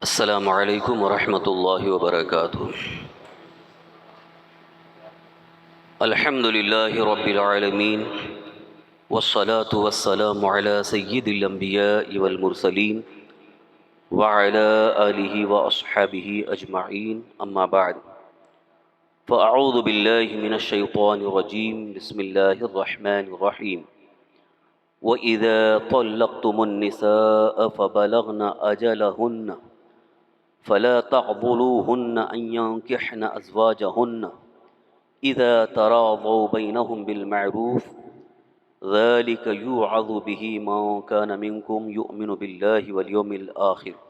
السلام علیکم ورحمۃ اللہ وبرکاتہ۔ الحمد للہ رب العالمین والصلاة والسلام علی سید الانبیاء والمرسلین وعلی آلہ واصحابہ اجمعین، اما بعد فاعوذ باللہ من الشیطان الرجیم، بسم اللہ الرحمن الرحیم۔ وَإِذَا طَلَّقْتُمُ النِّسَاءَ فَبَلَغْنَ أَجَلَهُنَّ فلا تعضلوهن أن ينكحن أزواجهن إذا تراضوا بينهم بالمعروف ذلك يوعظ به من كان منكم يؤمن بالله واليوم الآخر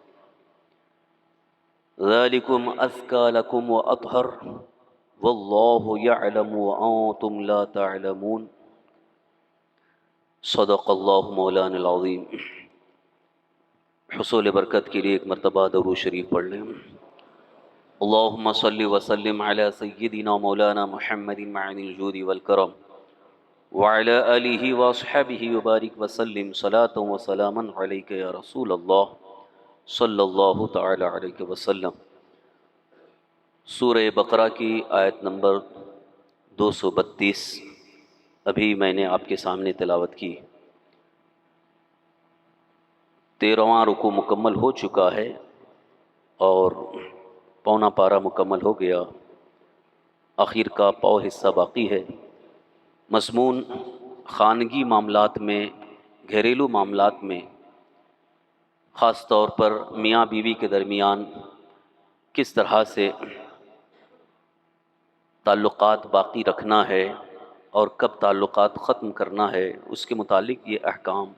ذلكم أزكى لكم وأطهر والله يعلم وأنتم لا تعلمون۔ صدق اللہ مولانا العظیم۔ حصول برکت کے لیے ایک مرتبہ درود شریف پڑھ لیں۔ اللہم صلی وسلم علی سیدنا مولانا محمد معن الجود والکرم وعلی آلہ واصحابہ وبارک وسلم صلاۃ و سلاما علیک یا رسول اللہ صلی اللہ تعالی علیہ وسلم۔ سورہ بقرہ کی آیت نمبر 232 ابھی میں نے آپ کے سامنے تلاوت کی۔ 13واں رکوع مکمل ہو چکا ہے اور پونا پارہ مکمل ہو گیا، آخر کا پاؤ حصہ باقی ہے۔ مضمون خانگی معاملات میں، گھریلو معاملات میں، خاص طور پر میاں بیوی کے درمیان کس طرح سے تعلقات باقی رکھنا ہے اور کب تعلقات ختم کرنا ہے، اس کے متعلق یہ احکام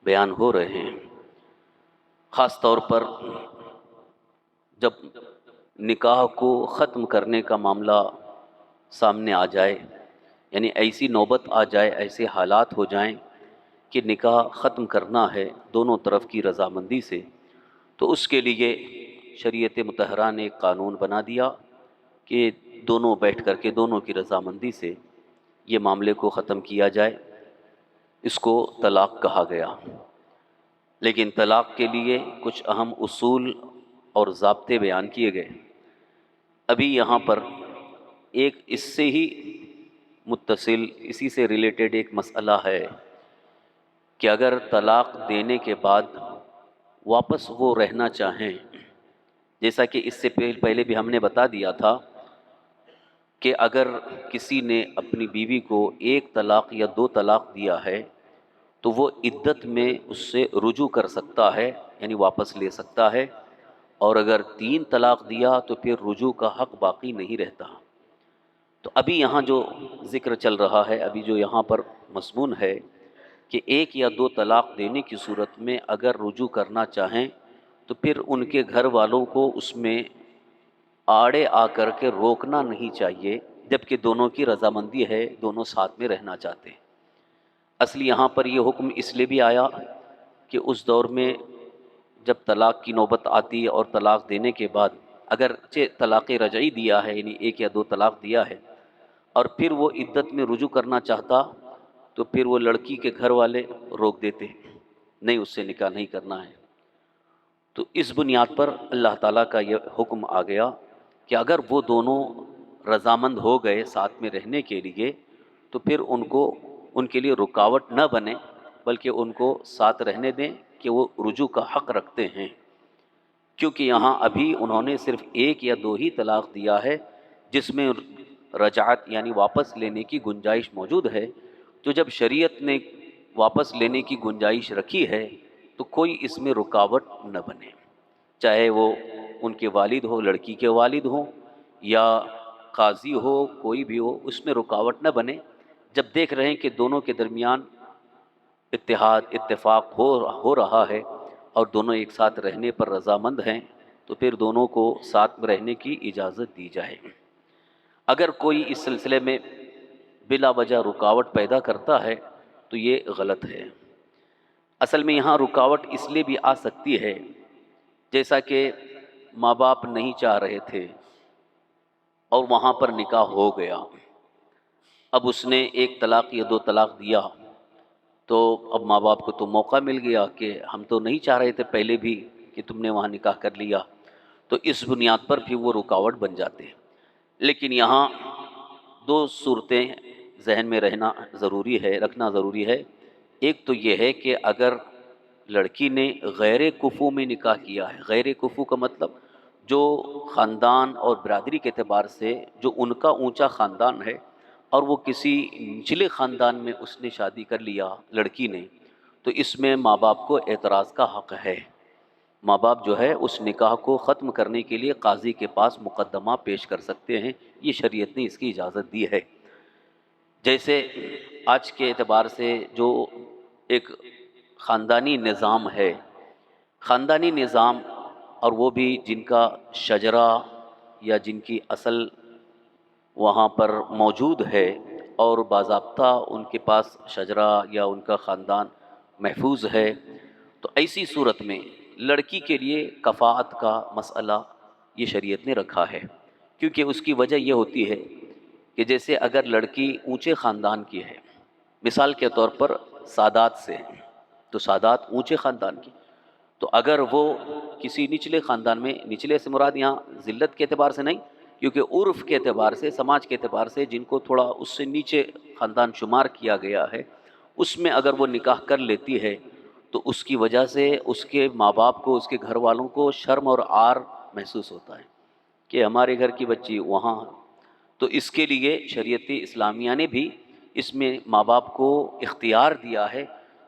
بیان ہو رہے ہیں۔ خاص طور پر جب نکاح کو ختم کرنے کا معاملہ سامنے آ جائے، یعنی ایسی نوبت آ جائے، ایسے حالات ہو جائیں کہ نکاح ختم کرنا ہے دونوں طرف کی رضامندی سے، تو اس کے لیے شریعت مطہرہ نے ایک قانون بنا دیا کہ دونوں بیٹھ کر کے دونوں کی رضامندی سے یہ معاملے کو ختم کیا جائے۔ اس کو طلاق کہا گیا۔ لیکن طلاق کے لیے کچھ اہم اصول اور ضابطے بیان کیے گئے۔ ابھی یہاں پر ایک اس سے ہی متصل، اسی سے ریلیٹڈ ایک مسئلہ ہے کہ اگر طلاق دینے کے بعد واپس وہ رہنا چاہیں، جیسا کہ اس سے پہلے بھی ہم نے بتا دیا تھا کہ اگر کسی نے اپنی بیوی کو ایک طلاق یا 2 طلاق دیا ہے تو وہ عدت میں اس سے رجوع کر سکتا ہے، یعنی واپس لے سکتا ہے، اور اگر 3 طلاق دیا تو پھر رجوع کا حق باقی نہیں رہتا۔ تو ابھی یہاں جو ذکر چل رہا ہے، ابھی جو یہاں پر مضمون ہے کہ 1 یا 2 طلاق دینے کی صورت میں اگر رجوع کرنا چاہیں تو پھر ان کے گھر والوں کو اس میں آڑے آ کر کے روکنا نہیں چاہیے، جبکہ دونوں کی رضامندی ہے، دونوں ساتھ میں رہنا چاہتے ہیں۔ اصلی یہاں پر یہ حکم اس لیے بھی آیا کہ اس دور میں جب طلاق کی نوبت آتی اور طلاق دینے کے بعد اگر طلاق رجعی دیا ہے، یعنی 1 یا 2 طلاق دیا ہے، اور پھر وہ عدت میں رجوع کرنا چاہتا تو پھر وہ لڑکی کے گھر والے روک دیتے، نہیں اس سے نکاح نہیں کرنا ہے۔ تو اس بنیاد پر اللہ تعالیٰ کا یہ حکم آ گیا کہ اگر وہ دونوں رضامند ہو گئے ساتھ میں رہنے کے لیے تو پھر ان کے لیے رکاوٹ نہ بنے، بلکہ ان کو ساتھ رہنے دیں کہ وہ رجوع کا حق رکھتے ہیں، کیونکہ یہاں ابھی انہوں نے صرف 1 یا 2 ہی طلاق دیا ہے جس میں رجعت یعنی واپس لینے کی گنجائش موجود ہے۔ تو جب شریعت نے واپس لینے کی گنجائش رکھی ہے تو کوئی اس میں رکاوٹ نہ بنے، چاہے وہ ان کے والد ہو، لڑکی کے والد ہوں یا قاضی ہو، کوئی بھی ہو، اس میں رکاوٹ نہ بنے۔ جب دیکھ رہے ہیں کہ دونوں کے درمیان اتفاق ہو رہا ہے اور دونوں ایک ساتھ رہنے پر رضامند ہیں تو پھر دونوں کو ساتھ میں رہنے کی اجازت دی جائے۔ اگر کوئی اس سلسلے میں بلا وجہ رکاوٹ پیدا کرتا ہے تو یہ غلط ہے۔ اصل میں یہاں رکاوٹ اس لیے بھی آ سکتی ہے، جیسا کہ ماں باپ نہیں چاہ رہے تھے اور وہاں پر نکاح ہو گیا، اب اس نے 1 طلاق یا 2 طلاق دیا تو اب ماں باپ کو تو موقع مل گیا کہ ہم تو نہیں چاہ رہے تھے پہلے بھی کہ تم نے وہاں نکاح کر لیا، تو اس بنیاد پر بھی وہ رکاوٹ بن جاتے ہیں۔ لیکن یہاں دو صورتیں ذہن میں رکھنا ضروری ہے۔ ایک تو یہ ہے کہ اگر لڑکی نے غیر کفو میں نکاح کیا ہے، غیر کفو کا مطلب جو خاندان اور برادری کے اعتبار سے جو ان کا اونچا خاندان ہے اور وہ کسی نچلے خاندان میں اس نے شادی کر لیا لڑکی نے، تو اس میں ماں باپ کو اعتراض کا حق ہے۔ ماں باپ جو ہے اس نکاح کو ختم کرنے کے لیے قاضی کے پاس مقدمہ پیش کر سکتے ہیں، یہ شریعت نے اس کی اجازت دی ہے۔ جیسے آج کے اعتبار سے جو ایک خاندانی نظام ہے، خاندانی نظام، اور وہ بھی جن کا شجرہ یا جن کی اصل وہاں پر موجود ہے اور باضابطہ ان کے پاس شجرہ یا ان کا خاندان محفوظ ہے، تو ایسی صورت میں لڑکی کے لیے کفاءت کا مسئلہ یہ شریعت نے رکھا ہے، کیونکہ اس کی وجہ یہ ہوتی ہے کہ جیسے اگر لڑکی اونچے خاندان کی ہے، مثال کے طور پر سادات سے ہیں، تو سادات اونچے خاندان کی، تو اگر وہ کسی نچلے خاندان میں، نچلے سے مراد یہاں ذلت کے اعتبار سے نہیں، کیونکہ عرف کے اعتبار سے، سماج کے اعتبار سے جن کو تھوڑا اس سے نیچے خاندان شمار کیا گیا ہے، اس میں اگر وہ نکاح کر لیتی ہے تو اس کی وجہ سے اس کے ماں باپ کو، اس کے گھر والوں کو شرم اور عار محسوس ہوتا ہے کہ ہمارے گھر کی بچی وہاں۔ تو اس کے لیے شریعت اسلامیہ نے بھی اس میں ماں باپ کو اختیار دیا ہے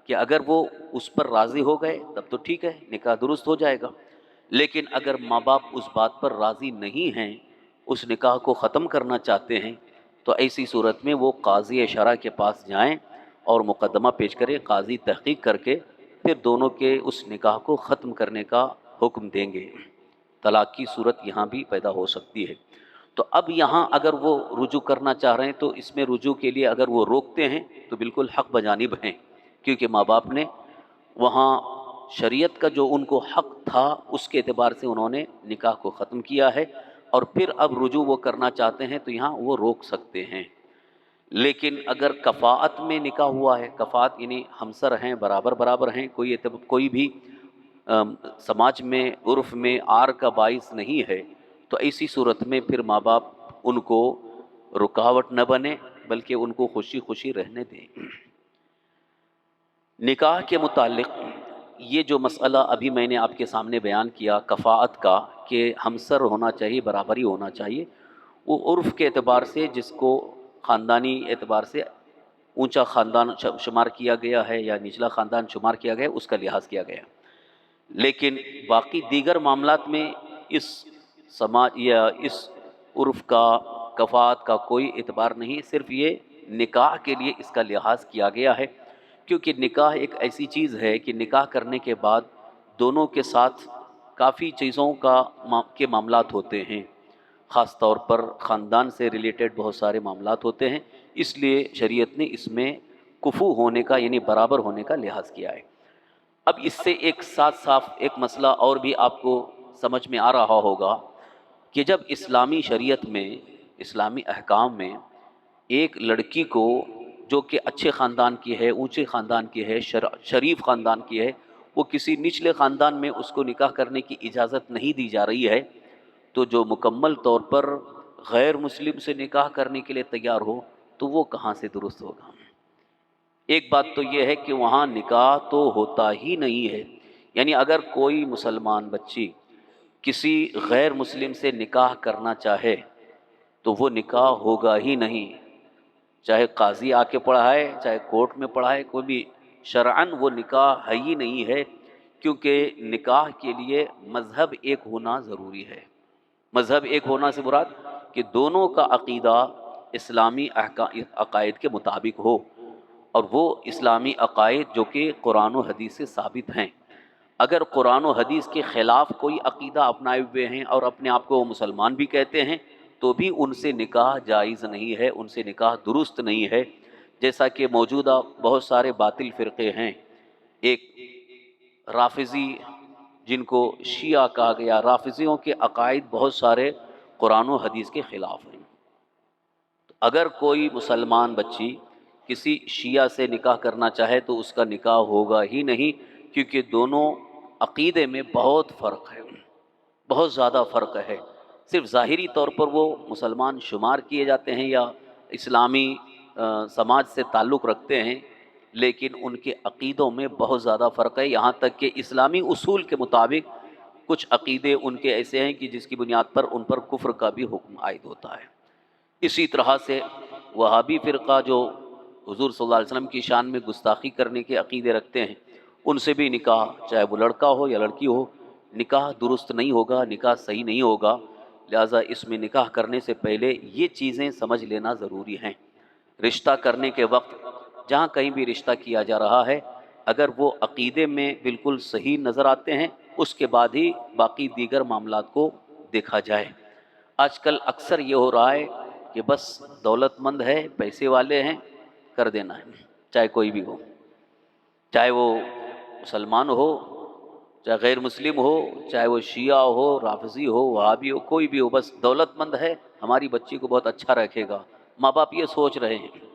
کہ اگر وہ اس پر راضی ہو گئے تب تو ٹھیک ہے، نکاح درست ہو جائے گا، لیکن اگر ماں باپ اس بات پر راضی نہیں ہیں، اس نکاح کو ختم کرنا چاہتے ہیں، تو ایسی صورت میں وہ قاضی شرع کے پاس جائیں اور مقدمہ پیش کریں، قاضی تحقیق کر کے پھر دونوں کے اس نکاح کو ختم کرنے کا حکم دیں گے۔ طلاق کی صورت یہاں بھی پیدا ہو سکتی ہے۔ تو اب یہاں اگر وہ رجوع کرنا چاہ رہے ہیں تو اس میں رجوع کے لیے اگر وہ روکتے ہیں تو بالکل حق بجانب ہیں، کیونکہ ماں باپ نے وہاں شریعت کا جو ان کو حق تھا اس کے اعتبار سے انہوں نے نکاح کو ختم کیا ہے، اور پھر اب رجوع وہ کرنا چاہتے ہیں تو یہاں وہ روک سکتے ہیں۔ لیکن اگر کفاءت میں نکاح ہوا ہے، کفاءت یعنی ہمسر ہیں، برابر برابر ہیں، کوئی بھی سماج میں، عرف میں آر کا باعث نہیں ہے، تو ایسی صورت میں پھر ماں باپ ان کو رکاوٹ نہ بنے بلکہ ان کو خوشی خوشی رہنے دیں۔ نکاح کے متعلق یہ جو مسئلہ ابھی میں نے آپ کے سامنے بیان کیا کفاءت کا، کہ ہمسر ہونا چاہیے، برابری ہونا چاہیے، وہ عرف کے اعتبار سے جس کو خاندانی اعتبار سے اونچا خاندان شمار کیا گیا ہے یا نچلا خاندان شمار کیا گیا ہے، اس کا لحاظ کیا گیا۔ لیکن باقی دیگر معاملات میں اس سماج یا اس عرف کا، کفاءت کا کوئی اعتبار نہیں، صرف یہ نکاح کے لیے اس کا لحاظ کیا گیا ہے، کیونکہ نکاح ایک ایسی چیز ہے کہ نکاح کرنے کے بعد دونوں کے ساتھ کافی چیزوں کے معاملات ہوتے ہیں، خاص طور پر خاندان سے ریلیٹڈ بہت سارے معاملات ہوتے ہیں، اس لیے شریعت نے اس میں کفو ہونے کا یعنی برابر ہونے کا لحاظ کیا ہے۔ اب اس سے ایک ساتھ صاف ایک مسئلہ اور بھی آپ کو سمجھ میں آ رہا ہوگا کہ جب اسلامی شریعت میں، اسلامی احکام میں ایک لڑکی کو جو کہ اچھے خاندان کی ہے، اونچے خاندان کی ہے، شریف خاندان کی ہے، وہ کسی نچلے خاندان میں اس کو نکاح کرنے کی اجازت نہیں دی جا رہی ہے، تو جو مکمل طور پر غیر مسلم سے نکاح کرنے کے لیے تیار ہو تو وہ کہاں سے درست ہوگا؟ ایک بات تو یہ ہے کہ وہاں نکاح تو ہوتا ہی نہیں ہے، یعنی اگر کوئی مسلمان بچی کسی غیر مسلم سے نکاح کرنا چاہے تو وہ نکاح ہوگا ہی نہیں، چاہے قاضی آ کے پڑھائے، چاہے کورٹ میں پڑھائے، کوئی بھی شرعاً وہ نکاح ہے ہی نہیں ہے، کیونکہ نکاح کے لیے مذہب ایک ہونا ضروری ہے۔ مذہب ایک ہونا سے مراد کہ دونوں کا عقیدہ اسلامی عقائد کے مطابق ہو، اور وہ اسلامی عقائد جو کہ قرآن و حدیث سے ثابت ہیں۔ اگر قرآن و حدیث کے خلاف کوئی عقیدہ اپنائے ہوئے ہیں اور اپنے آپ کو وہ مسلمان بھی کہتے ہیں تو بھی ان سے نکاح جائز نہیں ہے، ان سے نکاح درست نہیں ہے، جیسا کہ موجودہ بہت سارے باطل فرقے ہیں۔ ایک رافضی جن کو شیعہ کہا گیا، رافضیوں کے عقائد بہت سارے قرآن و حدیث کے خلاف ہیں۔ اگر کوئی مسلمان بچی کسی شیعہ سے نکاح کرنا چاہے تو اس کا نکاح ہوگا ہی نہیں، کیونکہ دونوں عقیدے میں بہت فرق ہے، بہت زیادہ فرق ہے۔ صرف ظاہری طور پر وہ مسلمان شمار کیے جاتے ہیں یا اسلامی سماج سے تعلق رکھتے ہیں، لیکن ان کے عقیدوں میں بہت زیادہ فرق ہے، یہاں تک کہ اسلامی اصول کے مطابق کچھ عقیدے ان کے ایسے ہیں کہ جس کی بنیاد پر ان پر کفر کا بھی حکم عائد ہوتا ہے۔ اسی طرح سے وہابی فرقہ جو حضور صلی اللہ علیہ وسلم کی شان میں گستاخی کرنے کے عقیدے رکھتے ہیں، ان سے بھی نکاح، چاہے وہ لڑکا ہو یا لڑکی ہو، نکاح درست نہیں ہوگا، نکاح صحیح نہیں ہوگا۔ لہٰذا اس میں نکاح کرنے سے پہلے یہ چیزیں سمجھ لینا ضروری ہیں۔ رشتہ کرنے کے وقت جہاں کہیں بھی رشتہ کیا جا رہا ہے، اگر وہ عقیدے میں بالکل صحیح نظر آتے ہیں، اس کے بعد ہی باقی دیگر معاملات کو دیکھا جائے۔ آج کل اکثر یہ ہو رہا ہے کہ بس دولت مند ہے، پیسے والے ہیں، کر دینا ہے، چاہے کوئی بھی ہو، چاہے وہ مسلمان ہو، چاہے غیر مسلم ہو، چاہے وہ شیعہ ہو، رافضی ہو، وہابی ہو، کوئی بھی ہو، بس دولت مند ہے، ہماری بچی کو بہت اچھا رکھے گا، ماں باپ یہ سوچ رہے ہیں۔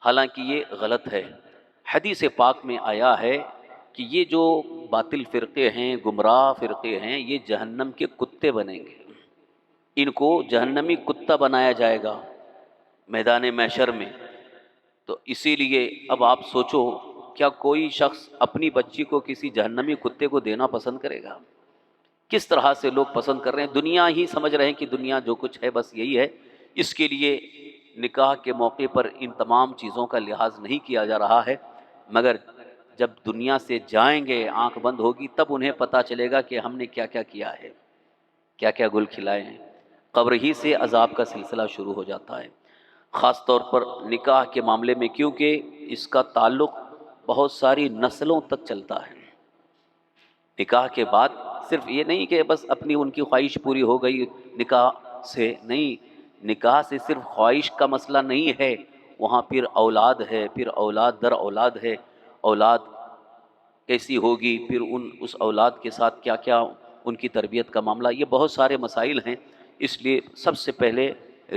حالانکہ یہ غلط ہے۔ حدیث پاک میں آیا ہے کہ یہ جو باطل فرقے ہیں، گمراہ فرقے ہیں، یہ جہنم کے کتے بنیں گے، ان کو جہنمی کتا بنایا جائے گا میدان محشر میں۔ تو اسی لیے اب آپ سوچو، کیا کوئی شخص اپنی بچی کو کسی جہنمی کتے کو دینا پسند کرے گا؟ کس طرح سے لوگ پسند کر رہے ہیں، دنیا ہی سمجھ رہے ہیں کہ دنیا جو کچھ ہے بس یہی ہے۔ اس کے لیے نکاح کے موقع پر ان تمام چیزوں کا لحاظ نہیں کیا جا رہا ہے، مگر جب دنیا سے جائیں گے، آنکھ بند ہوگی، تب انہیں پتہ چلے گا کہ ہم نے کیا کیا کیا ہے، کیا کیا گل کھلائے ہیں۔ قبر ہی سے عذاب کا سلسلہ شروع ہو جاتا ہے، خاص طور پر نکاح کے معاملے میں، کیونکہ اس کا تعلق بہت ساری نسلوں تک چلتا ہے۔ نکاح کے بعد صرف یہ نہیں کہ بس اپنی ان کی خواہش پوری ہو گئی نکاح سے، نہیں، نکاح سے صرف خواہش کا مسئلہ نہیں ہے، وہاں پھر اولاد ہے، پھر اولاد در اولاد ہے، اولاد کیسی ہوگی، پھر اس اولاد کے ساتھ کیا کیا ان کی تربیت کا معاملہ، یہ بہت سارے مسائل ہیں۔ اس لیے سب سے پہلے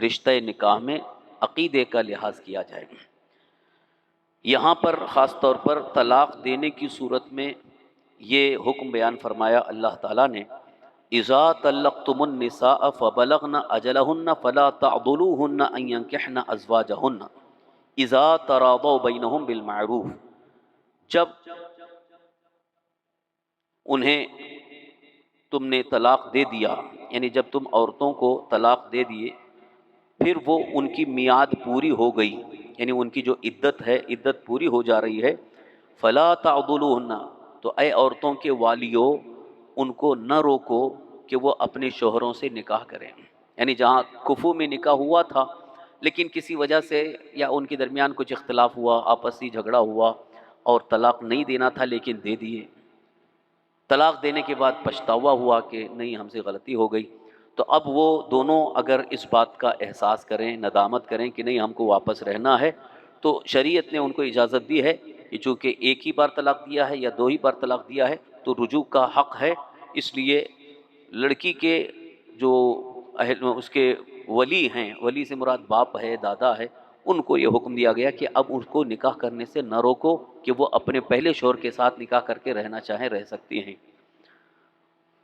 رشتہ نکاح میں عقیدے کا لحاظ کیا جائے گا۔ یہاں پر خاص طور پر طلاق دینے کی صورت میں یہ حکم بیان فرمایا اللہ تعالیٰ نے، اذا طلقتم النساء فبلغن اجلہن فلا تعضلوہن ان ینکحن ازواجہن اذا تراضوا بینہم بالمعروف۔ جب انہیں تم نے طلاق دے دیا، یعنی جب تم عورتوں کو طلاق دے دیے، پھر وہ ان کی میعاد پوری ہو گئی، یعنی ان کی جو عدت ہے، عدت پوری ہو جا رہی ہے، فلا تعضلوہن، تو اے عورتوں کے والیو، ان کو نہ روکو کہ وہ اپنے شوہروں سے نکاح کریں۔ یعنی جہاں کفو میں نکاح ہوا تھا لیکن کسی وجہ سے یا ان کے درمیان کچھ اختلاف ہوا، آپسی جھگڑا ہوا اور طلاق نہیں دینا تھا لیکن دے دیے، طلاق دینے کے بعد پچھتاوا ہوا کہ نہیں ہم سے غلطی ہو گئی، تو اب وہ دونوں اگر اس بات کا احساس کریں، ندامت کریں کہ نہیں ہم کو واپس رہنا ہے، تو شریعت نے ان کو اجازت دی ہے کہ چونکہ ایک ہی بار طلاق دیا ہے یا دو ہی بار طلاق دیا ہے تو رجوع کا حق ہے۔ اس لیے لڑکی کے جو اس کے ولی ہیں، ولی سے مراد باپ ہے، دادا ہے، ان کو یہ حکم دیا گیا کہ اب اس کو نکاح کرنے سے نہ روکو، کہ وہ اپنے پہلے شوہر کے ساتھ نکاح کر کے رہنا چاہیں رہ سکتی ہیں۔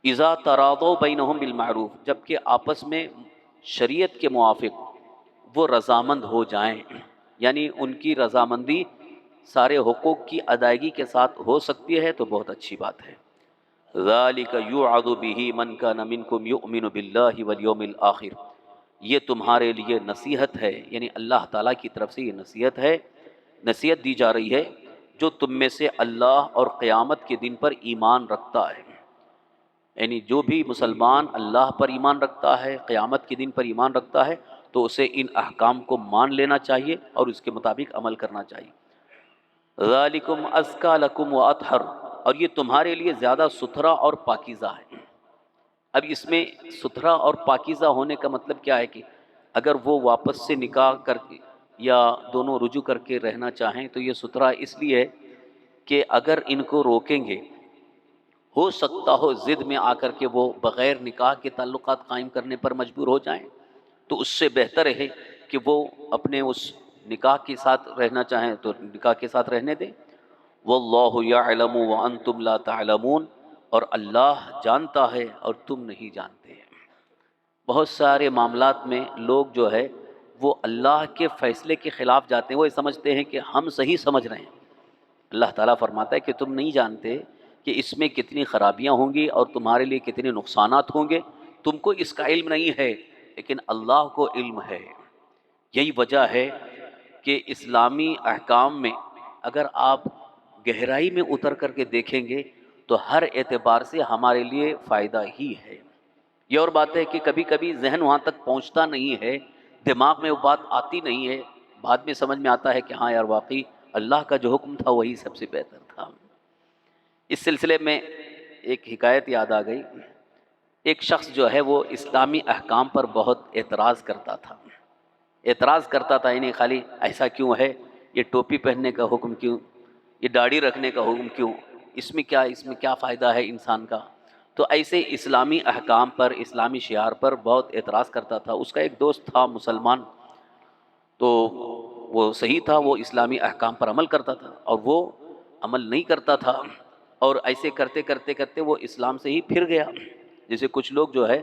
اذا تراضوا بینہم بالمعروف، جبکہ آپس میں شریعت کے موافق وہ رضامند ہو جائیں، یعنی ان کی رضامندی سارے حقوق کی ادائیگی کے ساتھ ہو سکتی ہے تو بہت اچھی بات ہے۔ ذالک یوعظ بہ من کان منکم یؤمن باللہ والیوم الآخر، یہ تمہارے لیے نصیحت ہے، یعنی اللہ تعالیٰ کی طرف سے یہ نصیحت ہے، نصیحت دی جا رہی ہے جو تم میں سے اللہ اور قیامت کے دن پر ایمان رکھتا ہے، یعنی جو بھی مسلمان اللہ پر ایمان رکھتا ہے، قیامت کے دن پر ایمان رکھتا ہے، تو اسے ان احکام کو مان لینا چاہیے اور اس کے مطابق عمل کرنا چاہیے۔ ذالکم ازکیٰ لکم واطہر، اور یہ تمہارے لیے زیادہ ستھرا اور پاکیزہ ہے۔ اب اس میں ستھرا اور پاکیزہ ہونے کا مطلب کیا ہے کہ اگر وہ واپس سے نکاح کر کے یا دونوں رجوع کر کے رہنا چاہیں تو یہ ستھرا اس لیے ہے کہ اگر ان کو روکیں گے، ہو سکتا ہو ضد میں آ کر کے وہ بغیر نکاح کے تعلقات قائم کرنے پر مجبور ہو جائیں، تو اس سے بہتر ہے کہ وہ اپنے اس نکاح کے ساتھ رہنا چاہیں تو نکاح کے ساتھ رہنے دیں۔ واللہ یعلم وانتم لا تعلمون، اور اللہ جانتا ہے اور تم نہیں جانتے۔ بہت سارے معاملات میں لوگ جو ہے وہ اللہ کے فیصلے کے خلاف جاتے ہیں، وہ یہ سمجھتے ہیں کہ ہم صحیح سمجھ رہے ہیں۔ اللہ تعالیٰ فرماتا ہے کہ تم نہیں جانتے کہ اس میں کتنی خرابیاں ہوں گی اور تمہارے لیے کتنے نقصانات ہوں گے، تم کو اس کا علم نہیں ہے لیکن اللہ کو علم ہے۔ یہی وجہ ہے کہ اسلامی احکام میں اگر آپ گہرائی میں اتر کر کے دیکھیں گے تو ہر اعتبار سے ہمارے لیے فائدہ ہی ہے۔ یہ اور بات ہے کہ کبھی کبھی ذہن وہاں تک پہنچتا نہیں ہے، دماغ میں وہ بات آتی نہیں ہے، بعد میں سمجھ میں آتا ہے کہ ہاں یار واقعی اللہ کا جو حکم تھا وہی سب سے بہتر تھا۔ اس سلسلے میں ایک حکایت یاد آ گئی۔ ایک شخص جو ہے وہ اسلامی احکام پر بہت اعتراض کرتا تھا، یعنی خالی ایسا کیوں ہے، یہ ٹوپی پہننے کا حکم کیوں، یہ داڑھی رکھنے کا حکم کیوں، اس میں کیا فائدہ ہے انسان کا۔ تو ایسے اسلامی احکام پر، اسلامی شعار پر بہت اعتراض کرتا تھا۔ اس کا ایک دوست تھا مسلمان، تو وہ صحیح تھا، وہ اسلامی احکام پر عمل کرتا تھا اور وہ عمل نہیں کرتا تھا، اور ایسے کرتے کرتے کرتے وہ اسلام سے ہی پھر گیا۔ جیسے کچھ لوگ جو ہے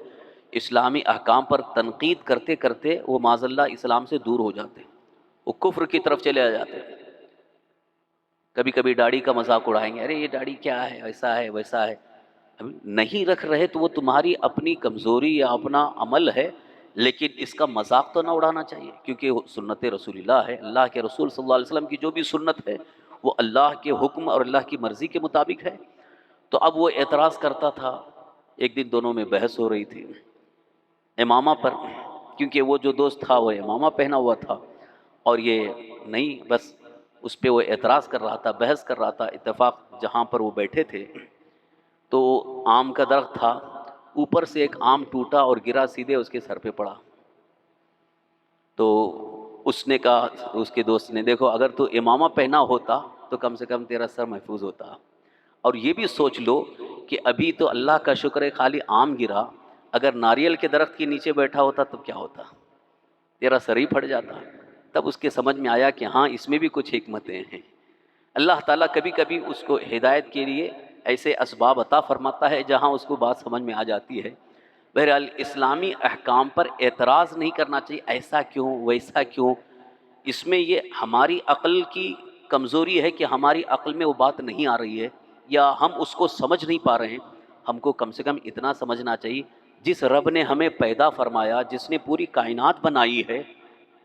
اسلامی احکام پر تنقید کرتے کرتے وہ معاذ اللہ اسلام سے دور ہو جاتے، وہ کفر کی طرف چلے جاتے۔ کبھی کبھی داڑھی کا مذاق اڑائیں گے، ارے یہ داڑھی کیا ہے، ایسا ہے ویسا ہے۔ نہیں رکھ رہے تو وہ تمہاری اپنی کمزوری یا اپنا عمل ہے، لیکن اس کا مذاق تو نہ اڑانا چاہیے، کیونکہ سنت رسول اللہ ہے، اللہ کے رسول صلی اللہ علیہ وسلم کی جو بھی سنت ہے وہ اللہ کے حکم اور اللہ کی مرضی کے مطابق ہے۔ تو اب وہ اعتراض کرتا تھا۔ ایک دن دونوں میں بحث ہو رہی تھی امامہ پر، کیونکہ وہ جو دوست تھا وہ امامہ پہنا ہوا تھا اور یہ نہیں، بس اس پہ وہ اعتراض کر رہا تھا، بحث کر رہا تھا۔ اتفاق جہاں پر وہ بیٹھے تھے تو آم کا درخت تھا، اوپر سے ایک آم ٹوٹا اور گرا سیدھے اس کے سر پہ پڑا۔ تو اس نے کہا، اس کے دوست نے، دیکھو اگر تو امامہ پہنا ہوتا تو کم سے کم تیرا سر محفوظ ہوتا، اور یہ بھی سوچ لو کہ ابھی تو اللہ کا شکر ہے خالی آم گرا، اگر ناریل کے درخت کے نیچے بیٹھا ہوتا تو کیا ہوتا، تیرا سر ہی پھٹ جاتا۔ تب اس کے سمجھ میں آیا کہ ہاں اس میں بھی کچھ حکمتیں ہیں۔ اللہ تعالیٰ کبھی کبھی اس کو ہدایت کے لیے ایسے اسباب عطا فرماتا ہے جہاں اس کو بات سمجھ میں آ جاتی ہے۔ بہرحال اسلامی احکام پر اعتراض نہیں کرنا چاہیے، ایسا کیوں ویسا کیوں۔ اس میں یہ ہماری عقل کی کمزوری ہے کہ ہماری عقل میں وہ بات نہیں آ رہی ہے یا ہم اس کو سمجھ نہیں پا رہے ہیں۔ ہم کو کم سے کم اتنا سمجھنا چاہیے، جس رب نے ہمیں پیدا فرمایا، جس نے پوری کائنات بنائی ہے،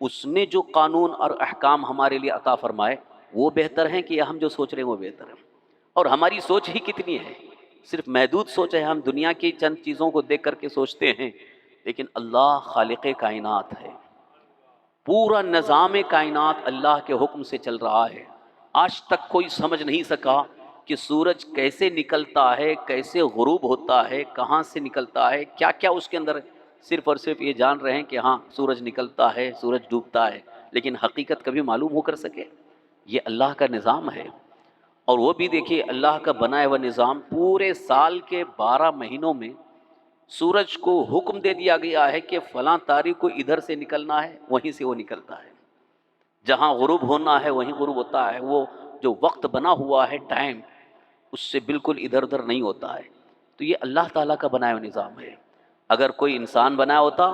اس نے جو قانون اور احکام ہمارے لیے عطا فرمائے وہ بہتر ہیں کہ ہم جو سوچ رہے ہیں وہ بہتر ہے۔ اور ہماری سوچ ہی کتنی ہے، صرف محدود سوچ ہے، ہم دنیا کی چند چیزوں کو دیکھ کر کے سوچتے ہیں، لیکن اللہ خالق کائنات ہے، پورا نظام کائنات اللہ کے حکم سے چل رہا ہے۔ آج تک کوئی سمجھ نہیں سکا کہ سورج کیسے نکلتا ہے، کیسے غروب ہوتا ہے، کہاں سے نکلتا ہے، کیا کیا اس کے اندر ہے۔ صرف اور صرف یہ جان رہے ہیں کہ ہاں سورج نکلتا ہے، سورج ڈوبتا ہے، لیکن حقیقت کبھی معلوم ہو کر سکے؟ یہ اللہ کا نظام ہے۔ اور وہ بھی دیکھیے اللہ کا بنایا ہوا نظام، پورے سال کے 12 مہینوں میں سورج کو حکم دے دیا گیا ہے کہ فلاں تاریخ کو ادھر سے نکلنا ہے، وہیں سے وہ نکلتا ہے، جہاں غروب ہونا ہے وہیں غروب ہوتا ہے۔ وہ جو وقت بنا ہوا ہے، ٹائم، اس سے بالکل ادھر ادھر نہیں ہوتا ہے۔ تو یہ اللہ تعالیٰ کا بنایا ہوا نظام ہے۔ اگر کوئی انسان بنایا ہوتا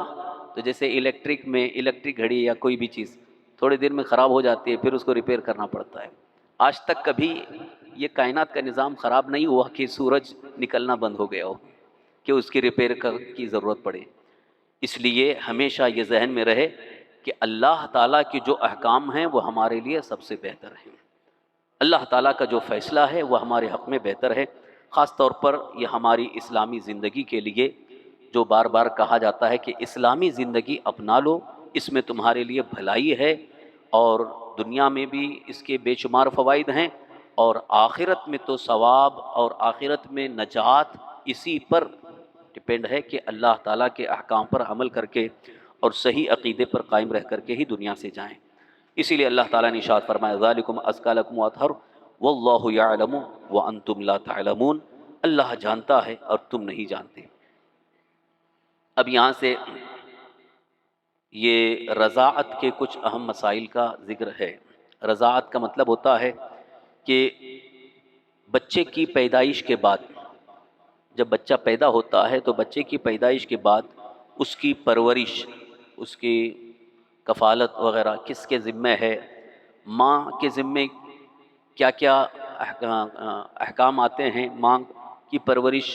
تو جیسے الیکٹرک گھڑی یا کوئی بھی چیز تھوڑے دیر میں خراب ہو جاتی ہے، پھر اس کو ریپیئر کرنا پڑتا ہے۔ آج تک کبھی یہ کائنات کا نظام خراب نہیں ہوا کہ سورج نکلنا بند ہو گیا ہو کہ اس کی ریپیئر کی ضرورت پڑے۔ اس لیے ہمیشہ یہ ذہن میں رہے کہ اللہ تعالیٰ کے جو احکام ہیں وہ ہمارے لیے سب سے بہتر ہیں، اللہ تعالیٰ کا جو فیصلہ ہے وہ ہمارے حق میں بہتر ہے۔ خاص طور پر یہ ہماری اسلامی زندگی کے لیے جو بار بار کہا جاتا ہے کہ اسلامی زندگی اپنا لو، اس میں تمہارے لیے بھلائی ہے، اور دنیا میں بھی اس کے بے شمار فوائد ہیں، اور آخرت میں تو ثواب اور آخرت میں نجات اسی پر ڈپینڈ ہے کہ اللہ تعالیٰ کے احکام پر عمل کر کے اور صحیح عقیدے پر قائم رہ کر کے ہی دنیا سے جائیں۔ اسی لیے اللہ تعالیٰ نے ارشاد فرمایا ذالکم ازکی لکم واطہر واللہ یعلم وانتم لا تعلمون، اللہ جانتا ہے اور تم نہیں جانتے۔ اب یہاں سے یہ رضاعت کے کچھ اہم مسائل کا ذکر ہے۔ رضاعت کا مطلب ہوتا ہے کہ بچے کی پیدائش کے بعد جب بچہ پیدا ہوتا ہے تو بچے کی پیدائش کے بعد اس کی پرورش، اس کی کفالت وغیرہ کس کے ذمہ ہے؟ ماں کے ذمے کیا کیا احکام آتے ہیں؟ ماں کی پرورش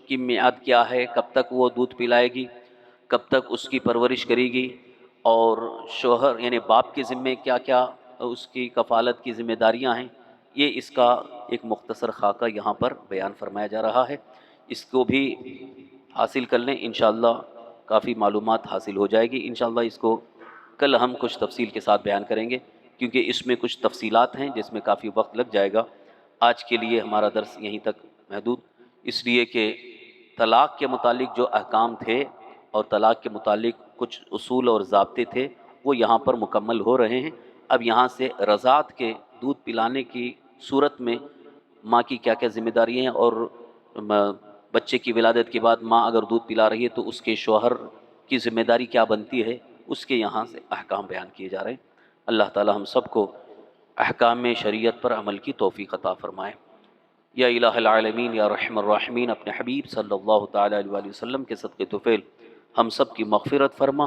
کی میعاد کیا ہے؟ کب تک وہ دودھ پلائے گی، کب تک اس کی پرورش کرے گی؟ اور شوہر یعنی باپ کے ذمے کیا کیا اس کی کفالت کی ذمہ داریاں ہیں؟ یہ اس کا ایک مختصر خاکہ یہاں پر بیان فرمایا جا رہا ہے۔ اس کو بھی حاصل کر لیں، انشاءاللہ کافی معلومات حاصل ہو جائے گی۔ انشاءاللہ اس کو کل ہم کچھ تفصیل کے ساتھ بیان کریں گے، کیونکہ اس میں کچھ تفصیلات ہیں جس میں کافی وقت لگ جائے گا۔ آج کے لیے ہمارا درس یہیں تک محدود، اس لیے کہ طلاق کے متعلق جو احکام تھے اور طلاق کے متعلق کچھ اصول اور ضابطے تھے وہ یہاں پر مکمل ہو رہے ہیں۔ اب یہاں سے رضاعت کے دودھ پلانے کی صورت میں ماں کی کیا کیا ذمہ داری ہیں، اور بچے کی ولادت کے بعد ماں اگر دودھ پلا رہی ہے تو اس کے شوہر کی ذمہ داری کیا بنتی ہے، اس کے یہاں سے احکام بیان کیے جا رہے ہیں۔ اللہ تعالی ہم سب کو احکام شریعت پر عمل کی توفیق عطا فرمائے۔ یا الہ العالمین یا رحم الراحمین، اپنے حبیب صلی اللہ تعالی علیہ وآلہ وسلم کے صدقے طفیل ہم سب کی مغفرت فرما۔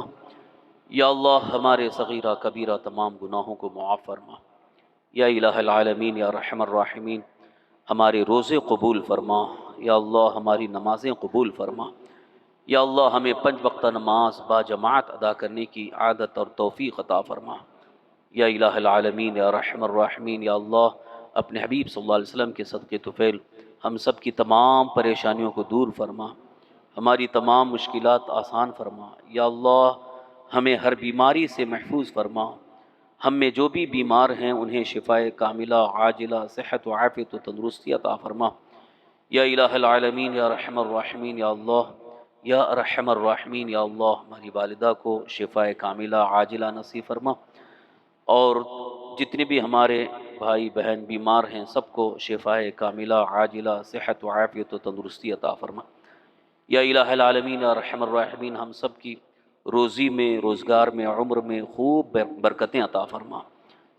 یا اللہ ہمارے صغیرہ کبیرہ تمام گناہوں کو معاف فرما۔ یا الہ العالمین یا رحم الراحمین، ہمارے روزے قبول فرما۔ یا اللہ ہماری نمازیں قبول فرما۔ یا اللہ ہمیں 5 وقتہ نماز با جماعت ادا کرنے کی عادت اور توفیق عطا فرما۔ یا الہ العالمین یا رحم الراحمین، یا اللہ اپنے حبیب صلی اللہ علیہ وسلم کے صدقے طفیل ہم سب کی تمام پریشانیوں کو دور فرما، ہماری تمام مشکلات آسان فرما۔ یا اللہ ہمیں ہر بیماری سے محفوظ فرما، ہم میں جو بھی بیمار ہیں انہیں شفائے کاملہ عاجلہ صحت و عافیت و تندرستی عطا فرما۔ یا الہ العالمین یا رحم الراحمین، یا اللہ یا ارحم الراحمین، یا اللہ ہماری والدہ کو شفائے کاملہ عاجلہ نصیب فرما، اور جتنے بھی ہمارے بھائی بہن بیمار ہیں سب کو شفائے کاملہ عاجلہ صحت و عافیت و تندرستی عطا فرما۔ یا الہ العالمین یا رحم الراحمین، ہم سب کی روزی میں، روزگار میں، عمر میں خوب برکتیں عطا فرما،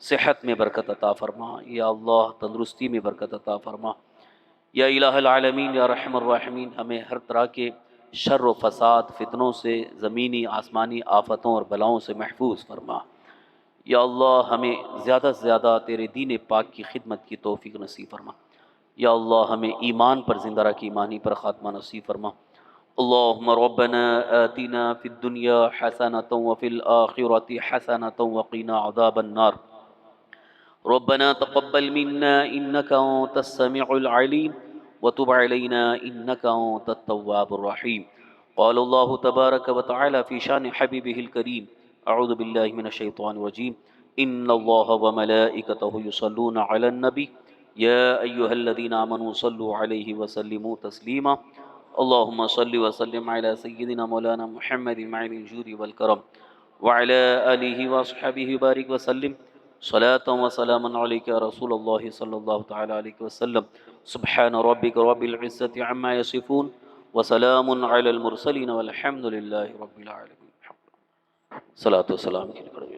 صحت میں برکت عطا فرما، یا اللہ تندرستی میں برکت عطا فرما۔ یا الہ العالمین یا رحم الراحمین، ہمیں ہر طرح کے شر و فساد فتنوں سے، زمینی آسمانی آفتوں اور بلاؤں سے محفوظ فرما۔ یا اللہ ہمیں زیادہ سے زیادہ تیرے دین پاک کی خدمت کی توفیق نصیب فرما۔ یا اللہ ہمیں ایمان پر زندہ رکھ، ایمانی پر خاتمہ نصیب فرما۔ اللہم ربنا آتنا فی الدنیا حسنۃ وفی الآخرۃ حسنۃ وقنا عذاب النار۔ ربنا تقبل منا انك انت السميع العليم وتب علينا انك انت التواب الرحيم۔ قال الله تبارك وتعالى في شان حبيبه الكريم، اعوذ بالله من الشيطان الرجيم، ان الله وملائكته يصلون على النبي يا ايها الذين امنوا صلوا عليه وسلموا تسليما۔ اللهم صل وسلم على سيدنا مولانا محمد معين الجود والكرم وعلى آله وصحبه وبارك وسلم صلاة وسلاما عليك يا رسول الله صلى الله تعالى عليه وسلم۔ سبحان ربك رب العزة عما يصفون وسلام على المرسلين والحمد لله رب العالمين۔ صلاة والسلام